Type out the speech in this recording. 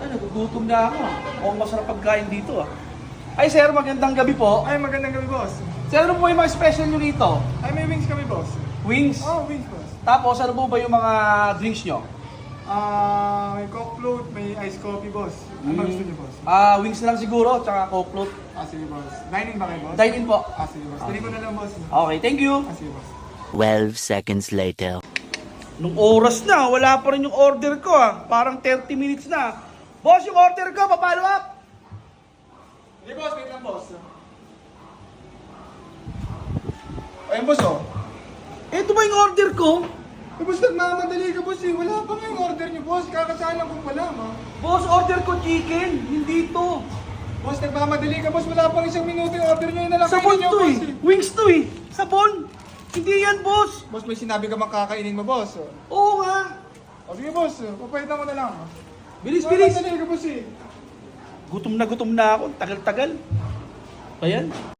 Ay, nagugutom na ako. Mukhang masarap pagkain dito ah. Ay sir, magandang gabi po. Ay, magandang gabi, boss. Sir, ano po yung mga special nyo rito? Ay, may wings kami, boss. Wings? Oh, wings, boss. Tapos ano po ba yung mga drinks nyo? May coke float, may iced coffee, boss. Ano gusto niyo, boss? Wings na lang siguro, tsaka coke float. Sige, boss. Dine-in ba kayo, boss? Dine-in po. Sige, boss. Dali ko na lang, boss. Okay, thank you. Sige, boss. 12 seconds later. Nung oras na, wala pa rin yung order ko ah. Parang 30 minutes na. Boss, yung order ko, pa-follow up! Hindi, boss. Wait lang, boss. Ayun, boss, oh. Ito ba yung order ko? Eh, boss, nagmamadali ka, boss, eh. Wala pa nga yung order niyo, boss. Kakasalan ko pa lang, ha. Boss, order ko chicken, hindi to. Boss, nagmamadali ka, boss. Wala pang isang minuto yung order niyo. Yun na lang Sabon kainin niyo, to eh. boss, Wings to eh. Sabon. Hindi yan, boss. Boss, may sinabi ka bang kakainin mo, boss. Oo nga. O, sige, boss. Papahitan ko na lang. Bilis, bilis. Nagmamadali ka, boss, eh. Gutom na ako. Tagal-tagal. Ayan.